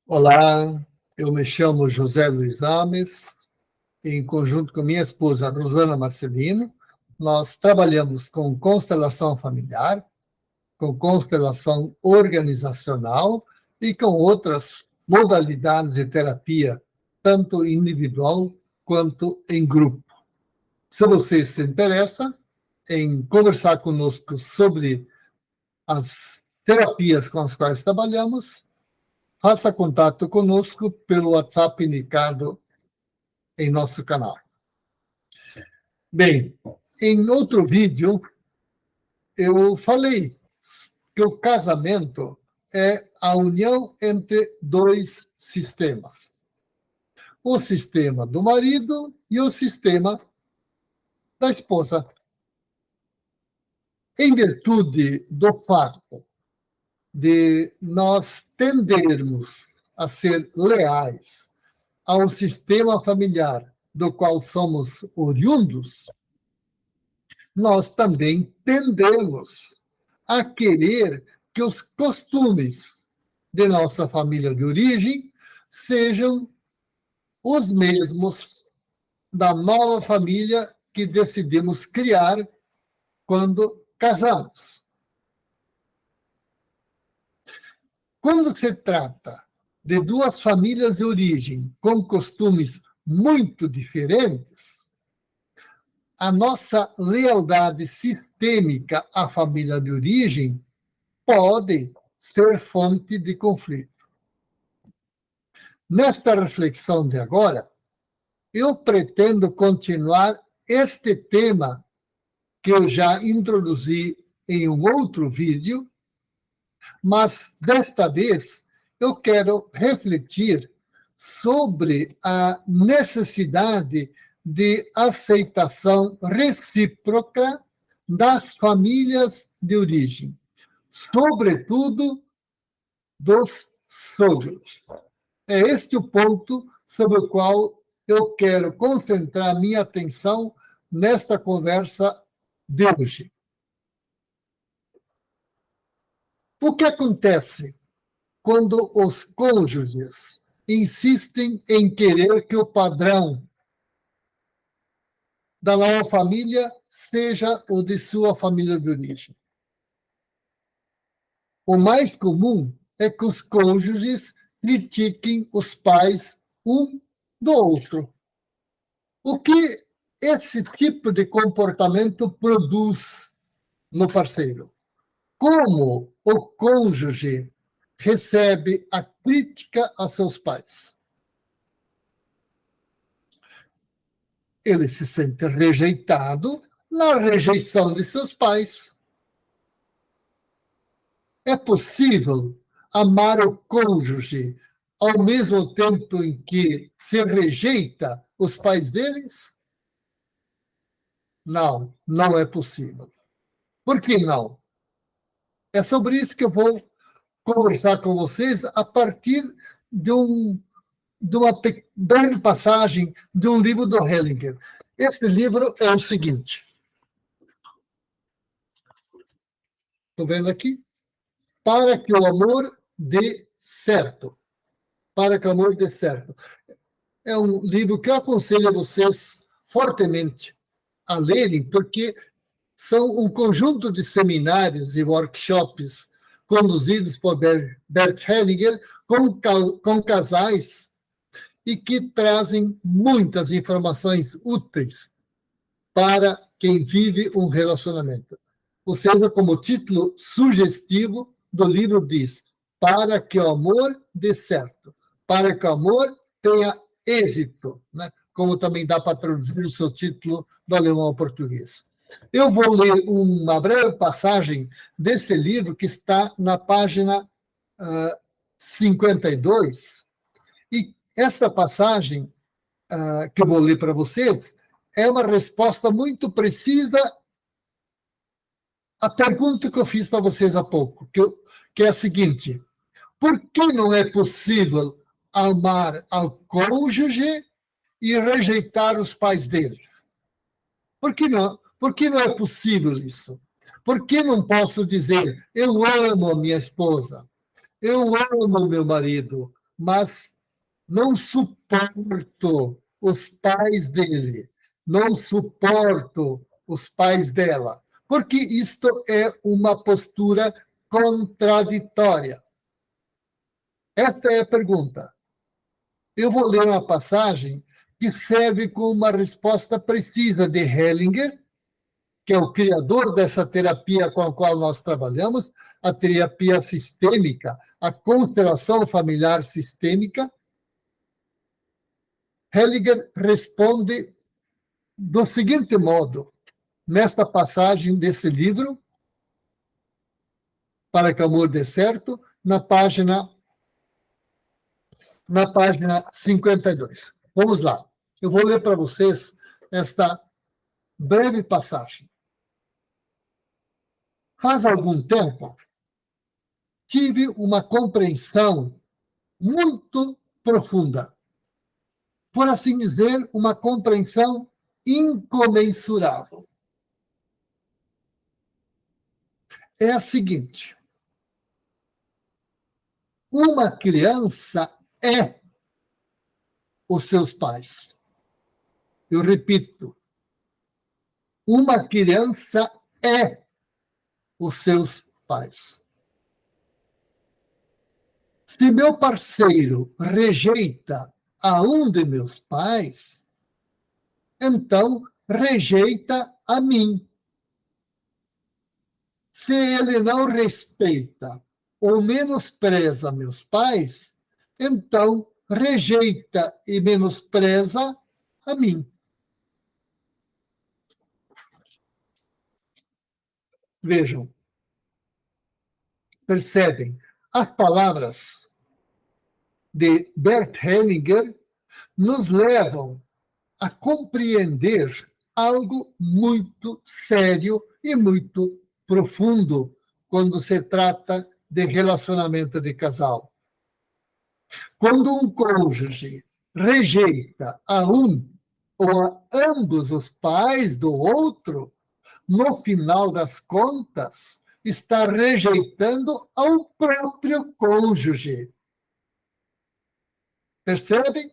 Olá, eu me chamo José Luiz Ames, em conjunto com minha esposa Rosana Marcelino, nós trabalhamos com constelação familiar, com constelação organizacional e com outras modalidades de terapia, tanto individual quanto em grupo. Se você se interessa em conversar conosco sobre as terapias com as quais trabalhamos, faça contato conosco pelo WhatsApp indicado em nosso canal. Bem, em outro vídeo, eu falei que o casamento é a união entre dois sistemas. O sistema do marido e o sistema da esposa. Em virtude do fato de nós tendermos a ser leais ao sistema familiar do qual somos oriundos, nós também tendemos a querer que os costumes de nossa família de origem sejam os mesmos da nova família que decidimos criar quando casamos. Quando se trata de duas famílias de origem com costumes muito diferentes, a nossa lealdade sistêmica à família de origem pode ser fonte de conflito. Nesta reflexão de agora, eu pretendo continuar este tema que eu já introduzi em um outro vídeo, mas desta vez eu quero refletir sobre a necessidade de aceitação recíproca das famílias de origem, sobretudo dos sogros. É este o ponto sobre o qual eu quero concentrar minha atenção nesta conversa de hoje. O que acontece quando os cônjuges insistem em querer que o padrão da nova família seja o de sua família de origem? O mais comum é que os cônjuges critiquem os pais um do outro. O que esse tipo de comportamento produz no parceiro? Como o cônjuge recebe a crítica a seus pais? Ele se sente rejeitado na rejeição de seus pais. É possível amar o cônjuge ao mesmo tempo em que se rejeita os pais deles? Não, não é possível. Por que não? É sobre isso que eu vou conversar com vocês a partir de uma breve passagem de um livro do Hellinger. Esse livro é o seguinte. Estão vendo aqui? Para que o amor dê certo. Para que o amor dê certo. É um livro que eu aconselho a vocês fortemente a lerem, porque são um conjunto de seminários e workshops conduzidos por Bert Hellinger com casais e que trazem muitas informações úteis para quem vive um relacionamento. Ou seja, como título sugestivo do livro diz, para que o amor dê certo, para que o amor tenha êxito, né? Como também dá para traduzir o seu título do alemão ao português. Eu vou ler uma breve passagem desse livro que está na página 52, e esta passagem que eu vou ler para vocês é uma resposta muito precisa à pergunta que eu fiz para vocês há pouco, que é a seguinte: por que não é possível amar ao cônjuge e rejeitar os pais deles? Por que não? Por que não é possível isso? Por que não posso dizer, eu amo a minha esposa, Eu amo meu marido, mas não suporto os pais dele, não suporto os pais dela, porque isto é uma postura contraditória. Esta é a pergunta. Eu vou ler uma passagem que serve como uma resposta precisa de Hellinger, que é o criador dessa terapia com a qual nós trabalhamos, a terapia sistêmica, a constelação familiar sistêmica. Hellinger responde do seguinte modo, nesta passagem desse livro, Para que o Amor Dê Certo, na página 52. Vamos lá. Eu vou ler para vocês esta breve passagem. Faz algum tempo, tive uma compreensão muito profunda. Por assim dizer, uma compreensão incomensurável. É a seguinte: uma criança é os seus pais. Eu repito, uma criança é os seus pais. Se meu parceiro rejeita a um de meus pais, então rejeita a mim. Se ele não respeita ou menospreza meus pais, então rejeita e menospreza a mim. Vejam, percebem, as palavras de Bert Hellinger nos levam a compreender algo muito sério e muito profundo quando se trata de relacionamento de casal. Quando um cônjuge rejeita a um ou a ambos os pais do outro, no final das contas, está rejeitando ao próprio cônjuge. Percebem?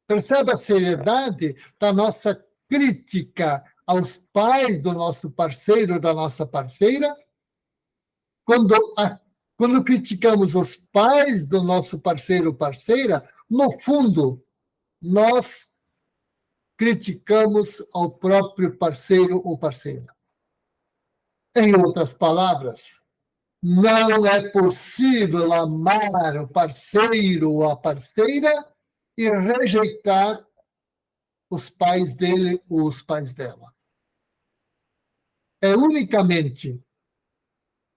Percebe a seriedade da nossa crítica aos pais do nosso parceiro, da nossa parceira? Quando criticamos os pais do nosso parceiro ou parceira, no fundo, nós criticamos ao próprio parceiro ou parceira. Em outras palavras, não é possível amar o parceiro ou a parceira e rejeitar os pais dele ou os pais dela. É unicamente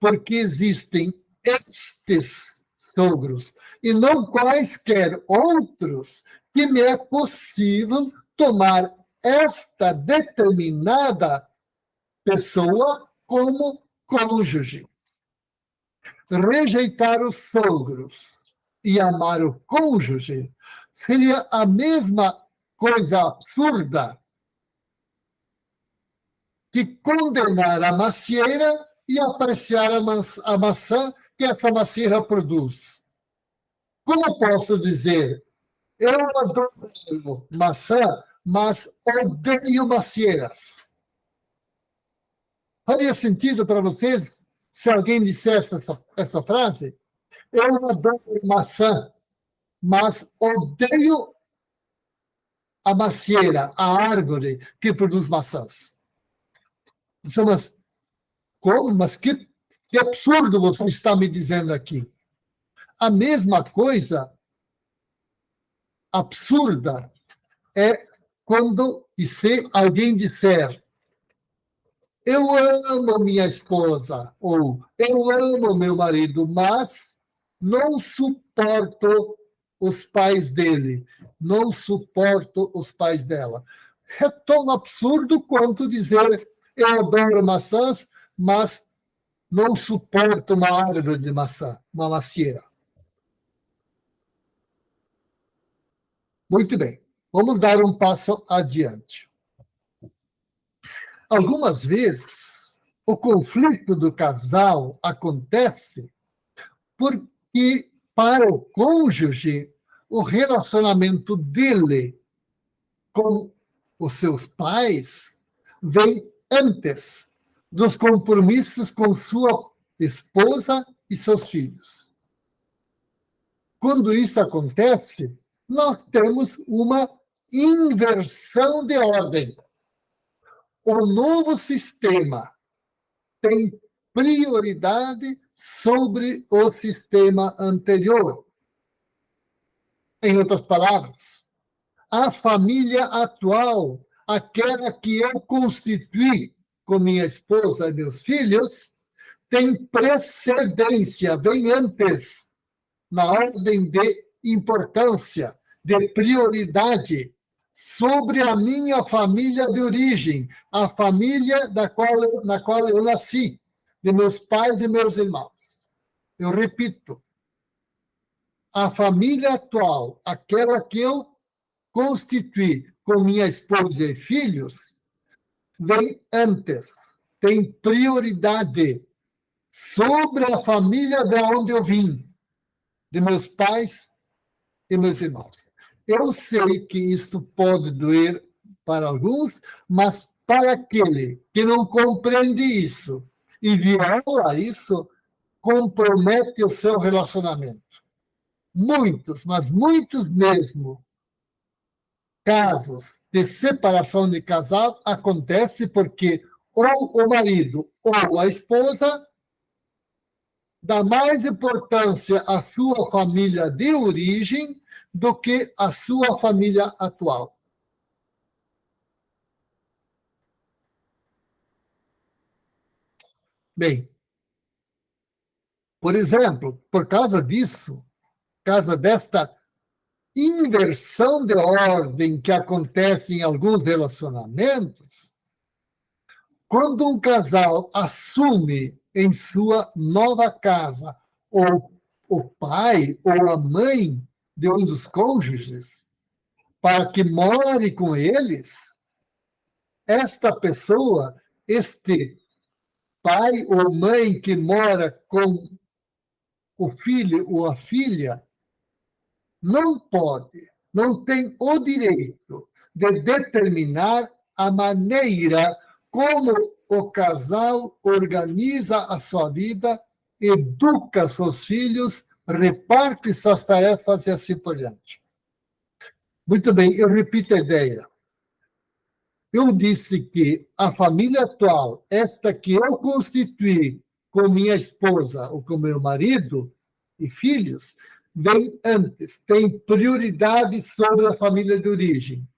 porque existem estes sogros e não quaisquer outros que me é possível tomar esta determinada pessoa como cônjuge. Rejeitar os sogros e amar o cônjuge seria a mesma coisa absurda que condenar a macieira e apreciar a maçã que essa macieira produz. Como posso dizer? Eu adoro maçã, mas odeio macieiras. Faria sentido para vocês se alguém dissesse essa frase? Eu adoro maçã, mas odeio a macieira, a árvore que produz maçãs. Mas como? Mas que absurdo você está me dizendo aqui. A mesma coisa absurda é quando e se alguém disser eu amo minha esposa ou eu amo meu marido, mas não suporto os pais dele, não suporto os pais dela. É tão absurdo quanto dizer eu adoro maçãs, mas não suporto uma árvore de maçã, uma macieira. Muito bem, vamos dar um passo adiante. Algumas vezes, o conflito do casal acontece por que, para o cônjuge, o relacionamento dele com os seus pais vem antes dos compromissos com sua esposa e seus filhos. Quando isso acontece, nós temos uma inversão de ordem. O novo sistema tem prioridade sobre o sistema anterior. Em outras palavras, a família atual, aquela que eu constituí com minha esposa e meus filhos, tem precedência, vem antes, na ordem de importância, de prioridade, sobre a minha família de origem, a família na qual eu nasci, de meus pais e meus irmãos. Eu repito, a família atual, aquela que eu constituí com minha esposa e filhos, vem antes, tem prioridade sobre a família de onde eu vim, de meus pais e meus irmãos. Eu sei que isto pode doer para alguns, mas para aquele que não compreende isso e viola isso, compromete o seu relacionamento. Muitos, mas muitos mesmo, casos de separação de casal acontece porque ou o marido ou a esposa dá mais importância à sua família de origem do que à sua família atual. Bem, por exemplo, por causa disso, por causa desta inversão de ordem que acontece em alguns relacionamentos, quando um casal assume em sua nova casa ou o pai ou a mãe de um dos cônjuges para que more com eles, esta pessoa, este pai ou mãe que mora com o filho ou a filha, não pode, não tem o direito de determinar a maneira como o casal organiza a sua vida, educa seus filhos, reparte suas tarefas e assim por diante. Muito bem, eu repito a ideia. Eu disse que a família atual, esta que eu constituí com minha esposa ou com meu marido e filhos, vem antes, tem prioridade sobre a família de origem.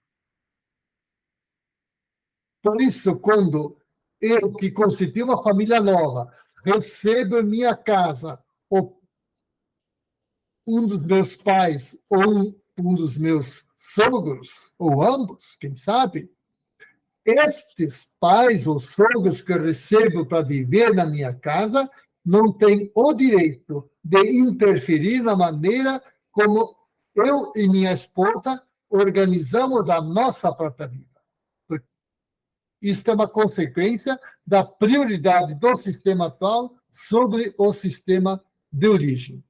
Por isso, quando eu, que constitui uma família nova, recebo em minha casa um dos meus pais ou um dos meus sogros, ou ambos, quem sabe, estes pais ou sogros que eu recebo para viver na minha casa não têm o direito de interferir na maneira como eu e minha esposa organizamos a nossa própria vida. Isso é uma consequência da prioridade do sistema atual sobre o sistema de origem.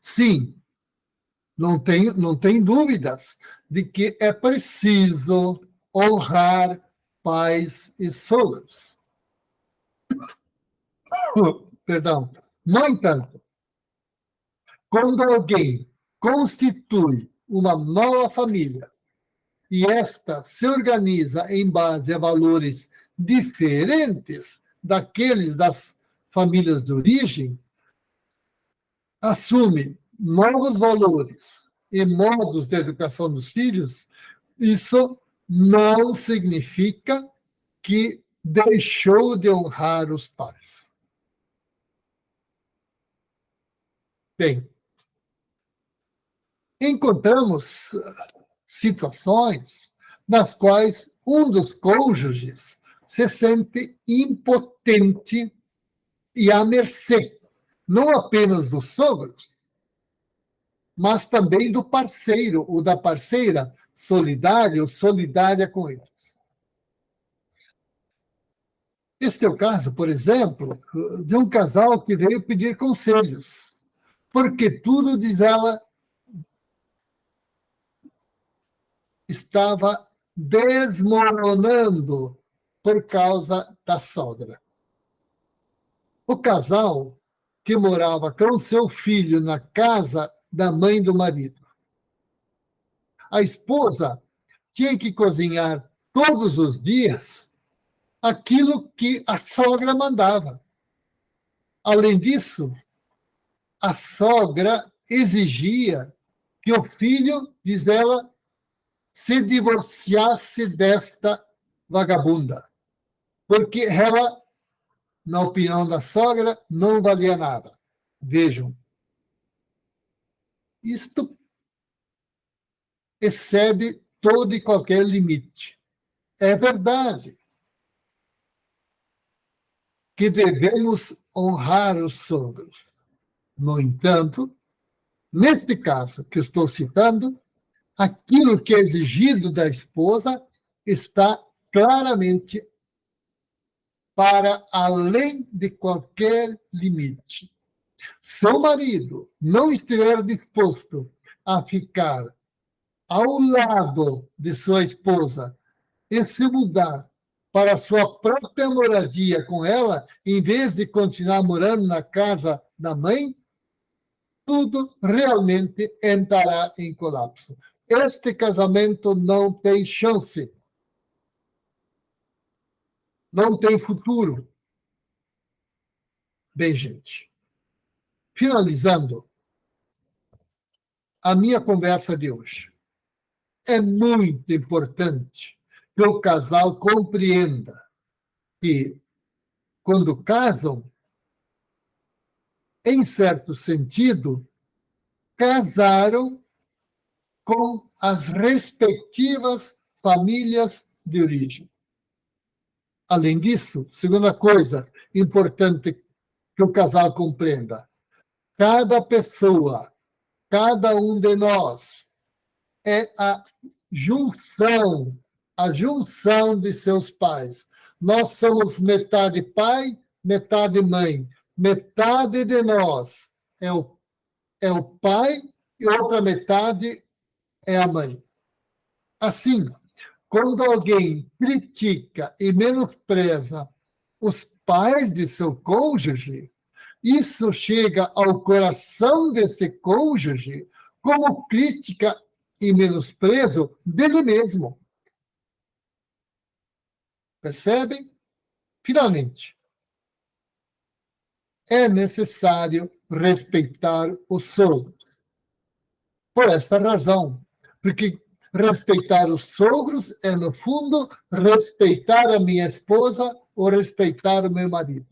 Sim, não tem dúvidas de que é preciso honrar pais e sogros. Perdão. No entanto, quando alguém constitui uma nova família e esta se organiza em base a valores diferentes daqueles das famílias de origem, assume novos valores e modos de educação dos filhos, isso não significa que deixou de honrar os pais. Bem, encontramos situações nas quais um dos cônjuges se sente impotente e à mercê, não apenas dos sogros, mas também do parceiro ou da parceira solidário ou solidária com eles. Este é o caso, por exemplo, de um casal que veio pedir conselhos, porque tudo, diz ela, estava desmoronando por causa da sogra. O casal que morava com seu filho na casa da mãe do marido. A esposa tinha que cozinhar todos os dias aquilo que a sogra mandava. Além disso, a sogra exigia que o filho, diz ela, se divorciasse desta vagabunda, porque ela, na opinião da sogra, não valia nada. Vejam, isto excede todo e qualquer limite. É verdade que devemos honrar os sogros. No entanto, neste caso que estou citando, aquilo que é exigido da esposa está claramente para além de qualquer limite. Se o marido não estiver disposto a ficar ao lado de sua esposa e se mudar para sua própria moradia com ela, em vez de continuar morando na casa da mãe, tudo realmente entrará em colapso. Este casamento não tem chance. Não tem futuro. Bem, gente, finalizando a minha conversa de hoje, é muito importante que o casal compreenda que, quando casam, em certo sentido, casaram com as respectivas famílias de origem. Além disso, segunda coisa importante que o casal compreenda, cada pessoa, cada um de nós, é a junção de seus pais. Nós somos metade pai, metade mãe. Metade de nós é o pai e outra metade é a mãe. Assim, quando alguém critica e menospreza os pais de seu cônjuge, isso chega ao coração desse cônjuge como crítica e menosprezo dele mesmo. Percebem? Finalmente, é necessário respeitar os sogros. Por esta razão, porque respeitar os sogros é, no fundo, respeitar a minha esposa ou respeitar o meu marido.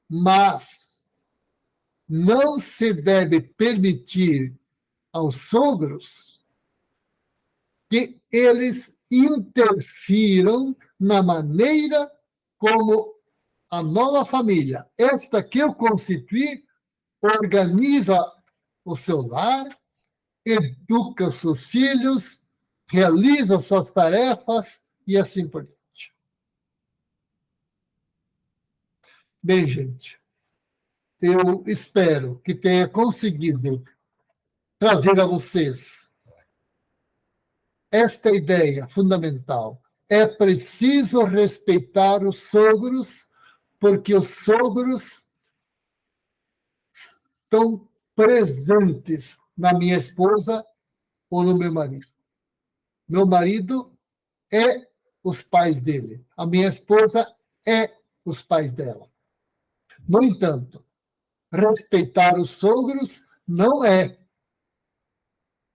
Mas não se deve permitir aos sogros que eles interfiram na maneira como a nova família, esta que eu constituí, organiza o seu lar, educa seus filhos, realiza suas tarefas e assim por diante. Bem, gente, eu espero que tenha conseguido trazer a vocês esta ideia fundamental. É preciso respeitar os sogros, porque os sogros estão presentes na minha esposa ou no meu marido. Meu marido é os pais dele. A minha esposa é os pais dela. No entanto, respeitar os sogros não é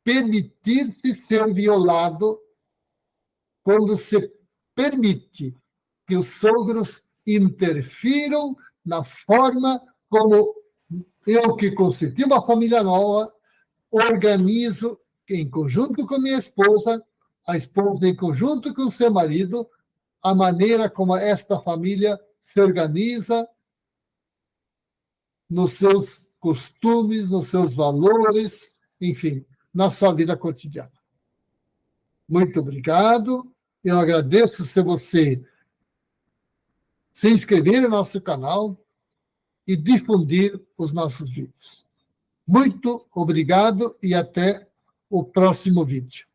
permitir-se ser violado quando se permite que os sogros interfiram na forma como eu, que constitui uma família nova, organizo em conjunto com minha esposa, a esposa em conjunto com seu marido, a maneira como esta família se organiza nos seus costumes, nos seus valores, enfim, na sua vida cotidiana. Muito obrigado. Eu agradeço se você se inscrever no nosso canal e difundir os nossos vídeos. Muito obrigado e até o próximo vídeo.